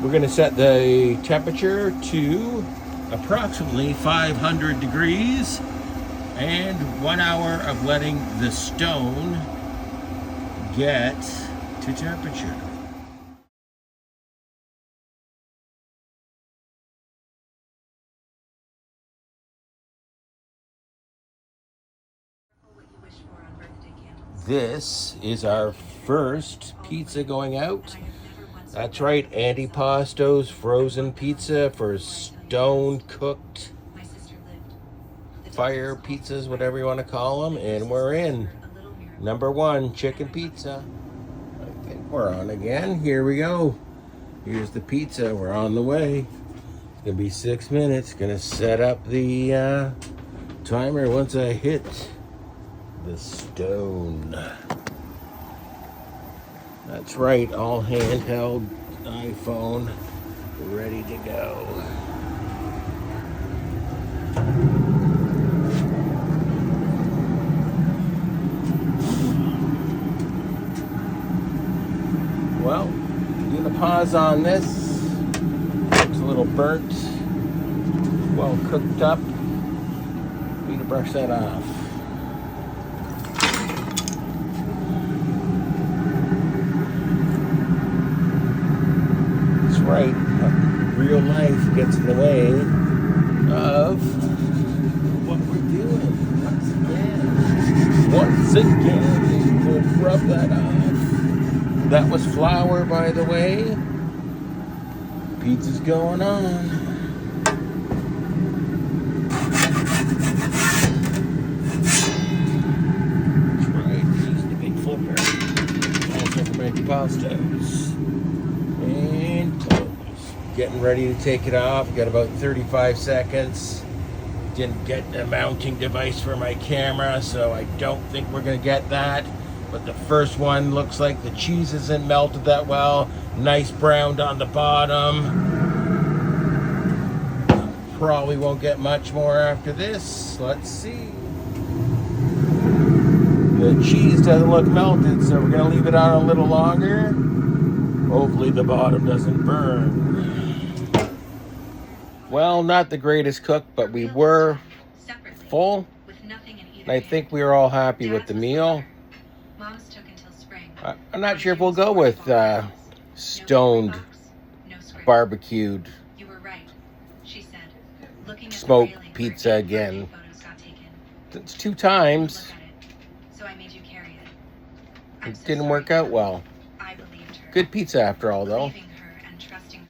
We're going to set the temperature to approximately 500 degrees and 1 hour of letting the stone get to temperature. This is our first pizza going out. That's right, Antipasto's frozen pizza for stone cooked fire pizzas, whatever you want to call them. And we're in. Number 1, chicken pizza. I think we're on again. Here we go. Here's the pizza. We're on the way. It's going to be 6 minutes. Going to set up the timer once I hit the stone. That's right, all handheld iPhone ready to go. Well, I'm gonna pause on this. It's a little burnt, well cooked up. Need to brush that off. Right, real life gets in the way of what we're doing once again. We'll rub that off. That was flour, by the way. Pizza's going on. That's right, he's the big flipper. Also from Antipastos. And close. Getting ready to take it off. Got about 35 seconds. Didn't get the mounting device for my camera, so I don't think we're gonna get that. But the first one looks like the cheese isn't melted that well. Nice browned on the bottom. Probably won't get much more after this. Let's see. The cheese doesn't look melted, so we're gonna leave it on a little longer. Hopefully the bottom doesn't burn. Well, not the greatest cook, but we were full. And I think we were all happy with the meal. I'm not sure if we'll go with stoned, barbecued, smoked pizza again. It's 2 times. It didn't work out well. Good pizza after all, though.